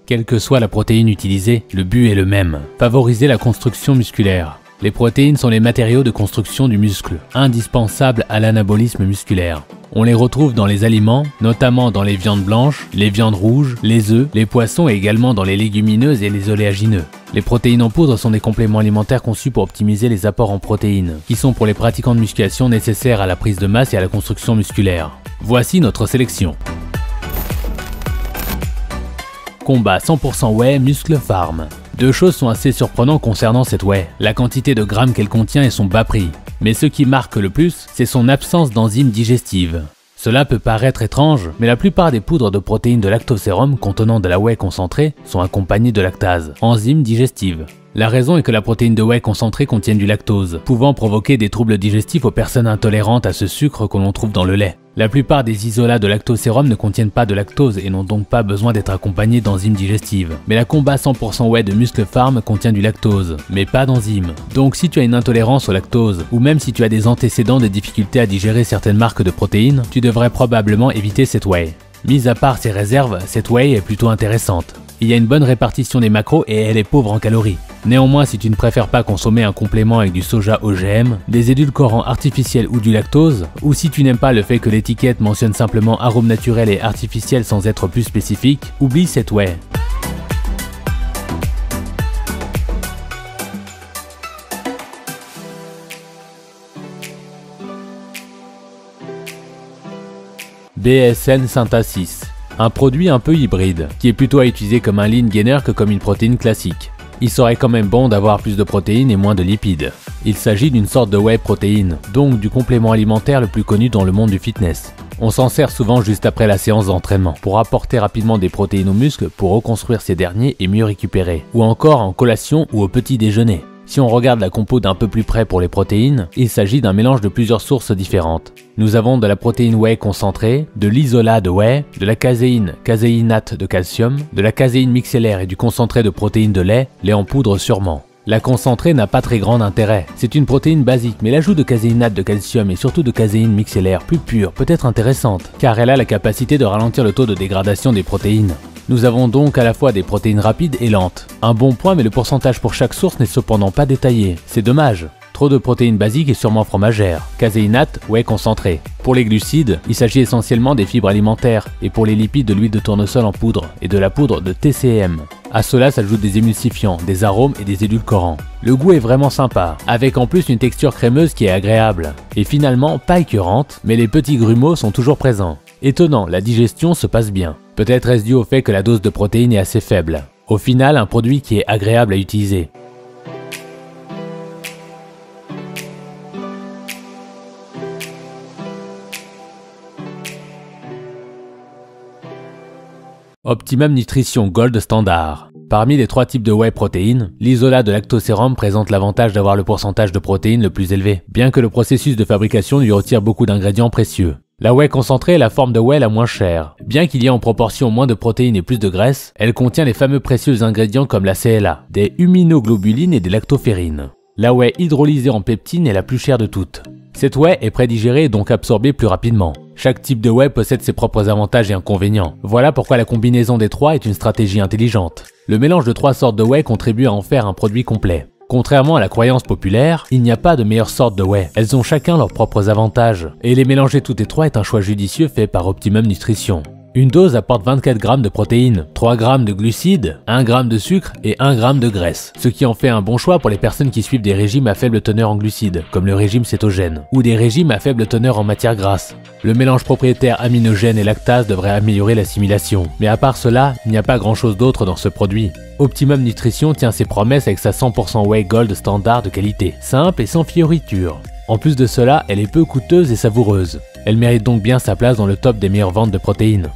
Quelle que soit la protéine utilisée, le but est le même, favoriser la construction musculaire. Les protéines sont les matériaux de construction du muscle, indispensables à l'anabolisme musculaire. On les retrouve dans les aliments, notamment dans les viandes blanches, les viandes rouges, les œufs, les poissons et également dans les légumineuses et les oléagineux. Les protéines en poudre sont des compléments alimentaires conçus pour optimiser les apports en protéines, qui sont pour les pratiquants de musculation nécessaires à la prise de masse et à la construction musculaire. Voici notre sélection. Combat 100% whey Muscle Farm. Deux choses sont assez surprenantes concernant cette whey, la quantité de grammes qu'elle contient et son bas prix. Mais ce qui marque le plus, c'est son absence d'enzymes digestives. Cela peut paraître étrange, mais la plupart des poudres de protéines de lactosérum contenant de la whey concentrée sont accompagnées de lactase, enzyme digestive. La raison est que la protéine de whey concentrée contient du lactose, pouvant provoquer des troubles digestifs aux personnes intolérantes à ce sucre que l'on trouve dans le lait. La plupart des isolats de lactosérum ne contiennent pas de lactose et n'ont donc pas besoin d'être accompagnés d'enzymes digestives. Mais la Combat 100% whey de Muscle Farm contient du lactose, mais pas d'enzymes. Donc si tu as une intolérance au lactose, ou même si tu as des antécédents de difficultés à digérer certaines marques de protéines, tu devrais probablement éviter cette whey. Mis à part ces réserves, cette whey est plutôt intéressante. Il y a une bonne répartition des macros et elle est pauvre en calories. Néanmoins, si tu ne préfères pas consommer un complément avec du soja OGM, des édulcorants artificiels ou du lactose, ou si tu n'aimes pas le fait que l'étiquette mentionne simplement arômes naturels et artificiels sans être plus spécifique, oublie cette whey. BSN Synthesis. Un produit un peu hybride, qui est plutôt à utiliser comme un lean gainer que comme une protéine classique. Il serait quand même bon d'avoir plus de protéines et moins de lipides. Il s'agit d'une sorte de whey protéine, donc du complément alimentaire le plus connu dans le monde du fitness. On s'en sert souvent juste après la séance d'entraînement, pour apporter rapidement des protéines aux muscles pour reconstruire ces derniers et mieux récupérer, ou encore en collation ou au petit déjeuner. Si on regarde la compo d'un peu plus près pour les protéines, il s'agit d'un mélange de plusieurs sources différentes. Nous avons de la protéine whey concentrée, de l'isolat de whey, de la caséine, caséinate de calcium, de la caséine micellaire et du concentré de protéines de lait en poudre sûrement. La concentrée n'a pas très grand intérêt, c'est une protéine basique, mais l'ajout de caséinate de calcium et surtout de caséine micellaire plus pure peut être intéressante, car elle a la capacité de ralentir le taux de dégradation des protéines. Nous avons donc à la fois des protéines rapides et lentes. Un bon point, mais le pourcentage pour chaque source n'est cependant pas détaillé. C'est dommage. Trop de protéines basiques et sûrement fromagères. Caséinate, whey concentré. Pour les glucides, il s'agit essentiellement des fibres alimentaires et pour les lipides de l'huile de tournesol en poudre et de la poudre de TCM. À cela s'ajoutent des émulsifiants, des arômes et des édulcorants. Le goût est vraiment sympa, avec en plus une texture crémeuse qui est agréable. Et finalement, pas écœurante, mais les petits grumeaux sont toujours présents. Étonnant, la digestion se passe bien. Peut-être est-ce dû au fait que la dose de protéines est assez faible. Au final, un produit qui est agréable à utiliser. Optimum Nutrition Gold Standard. Parmi les trois types de whey protéines, l'isolat de lactosérum présente l'avantage d'avoir le pourcentage de protéines le plus élevé, bien que le processus de fabrication lui retire beaucoup d'ingrédients précieux. La whey concentrée est la forme de whey la moins chère. Bien qu'il y ait en proportion moins de protéines et plus de graisse, elle contient les fameux précieux ingrédients comme la CLA, des immunoglobulines et des lactoferrines. La whey hydrolysée en peptine est la plus chère de toutes. Cette whey est prédigérée et donc absorbée plus rapidement. Chaque type de whey possède ses propres avantages et inconvénients. Voilà pourquoi la combinaison des trois est une stratégie intelligente. Le mélange de trois sortes de whey contribue à en faire un produit complet. Contrairement à la croyance populaire, il n'y a pas de meilleure sorte de whey. Elles ont chacun leurs propres avantages. Et les mélanger toutes les trois est un choix judicieux fait par Optimum Nutrition. Une dose apporte 24 grammes de protéines, 3 grammes de glucides, 1 gramme de sucre et 1 gramme de graisse. Ce qui en fait un bon choix pour les personnes qui suivent des régimes à faible teneur en glucides, comme le régime cétogène, ou des régimes à faible teneur en matière grasse. Le mélange propriétaire aminogène et lactase devrait améliorer l'assimilation. Mais à part cela, il n'y a pas grand chose d'autre dans ce produit. Optimum Nutrition tient ses promesses avec sa 100% whey gold standard de qualité, simple et sans fioritures. En plus de cela, elle est peu coûteuse et savoureuse. Elle mérite donc bien sa place dans le top des meilleures ventes de protéines.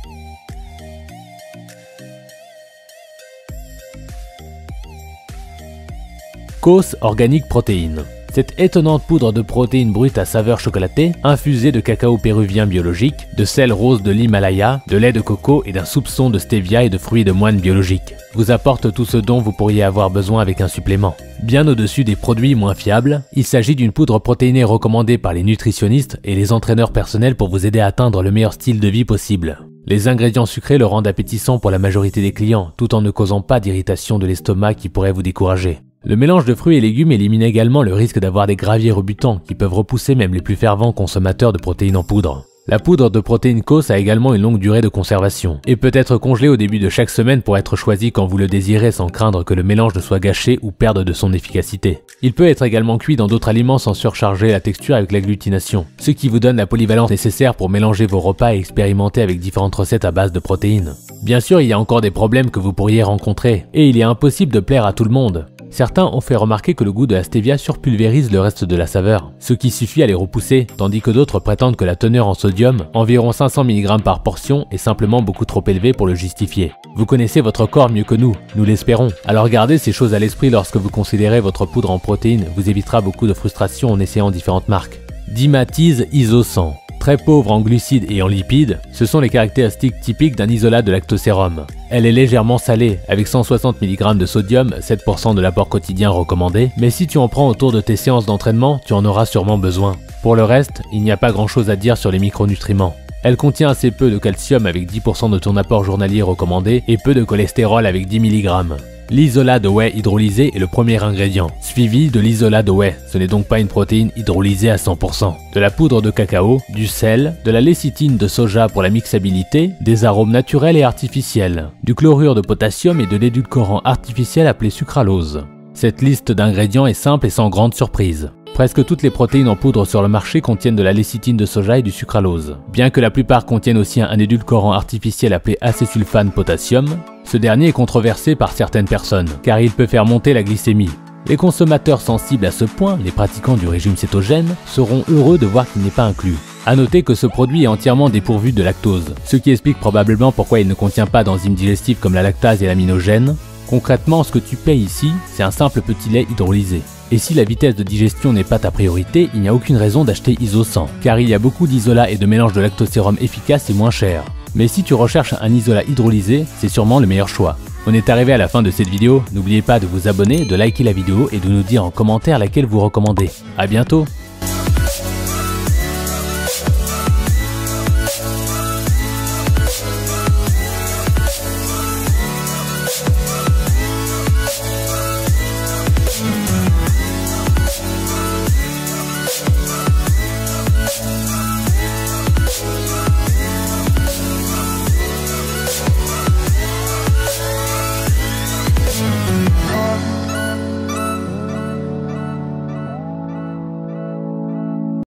Cause Organic Protein. Cette étonnante poudre de protéines brutes à saveur chocolatée, infusée de cacao péruvien biologique, de sel rose de l'Himalaya, de lait de coco et d'un soupçon de stevia et de fruits de moine biologiques, vous apporte tout ce dont vous pourriez avoir besoin avec un supplément. Bien au-dessus des produits moins fiables, il s'agit d'une poudre protéinée recommandée par les nutritionnistes et les entraîneurs personnels pour vous aider à atteindre le meilleur style de vie possible. Les ingrédients sucrés le rendent appétissant pour la majorité des clients, tout en ne causant pas d'irritation de l'estomac qui pourrait vous décourager. Le mélange de fruits et légumes élimine également le risque d'avoir des graviers rebutants qui peuvent repousser même les plus fervents consommateurs de protéines en poudre. La poudre de protéines Cos a également une longue durée de conservation et peut être congelée au début de chaque semaine pour être choisi quand vous le désirez sans craindre que le mélange ne soit gâché ou perde de son efficacité. Il peut être également cuit dans d'autres aliments sans surcharger la texture avec l'agglutination, ce qui vous donne la polyvalence nécessaire pour mélanger vos repas et expérimenter avec différentes recettes à base de protéines. Bien sûr, il y a encore des problèmes que vous pourriez rencontrer et il est impossible de plaire à tout le monde. Certains ont fait remarquer que le goût de la stevia surpulvérise le reste de la saveur, ce qui suffit à les repousser, tandis que d'autres prétendent que la teneur en sodium, environ 500 mg par portion, est simplement beaucoup trop élevée pour le justifier. Vous connaissez votre corps mieux que nous l'espérons. Alors gardez ces choses à l'esprit lorsque vous considérez votre poudre en protéines, vous évitera beaucoup de frustration en essayant différentes marques. Dimatize Iso 100. Très pauvre en glucides et en lipides, ce sont les caractéristiques typiques d'un isolat de lactosérum. Elle est légèrement salée, avec 160 mg de sodium, 7% de l'apport quotidien recommandé, mais si tu en prends autour de tes séances d'entraînement, tu en auras sûrement besoin. Pour le reste, il n'y a pas grand chose à dire sur les micronutriments. Elle contient assez peu de calcium avec 10% de ton apport journalier recommandé et peu de cholestérol avec 10 mg. L'isolat de whey hydrolysé est le premier ingrédient, suivi de l'isolat de whey. Ce n'est donc pas une protéine hydrolysée à 100%. De la poudre de cacao, du sel, de la lécithine de soja pour la mixabilité, des arômes naturels et artificiels, du chlorure de potassium et de l'édulcorant artificiel appelé sucralose. Cette liste d'ingrédients est simple et sans grande surprise. Presque toutes les protéines en poudre sur le marché contiennent de la lécithine de soja et du sucralose. Bien que la plupart contiennent aussi un édulcorant artificiel appelé acésulfane potassium, ce dernier est controversé par certaines personnes, car il peut faire monter la glycémie. Les consommateurs sensibles à ce point, les pratiquants du régime cétogène, seront heureux de voir qu'il n'est pas inclus. A noter que ce produit est entièrement dépourvu de lactose, ce qui explique probablement pourquoi il ne contient pas d'enzymes digestives comme la lactase et l'aminogène. Concrètement, ce que tu payes ici, c'est un simple petit lait hydrolysé. Et si la vitesse de digestion n'est pas ta priorité, il n'y a aucune raison d'acheter Iso 100, car il y a beaucoup d'isolats et de mélanges de lactosérum efficaces et moins chers. Mais si tu recherches un isolat hydrolysé, c'est sûrement le meilleur choix. On est arrivé à la fin de cette vidéo, n'oubliez pas de vous abonner, de liker la vidéo et de nous dire en commentaire laquelle vous recommandez. A bientôt!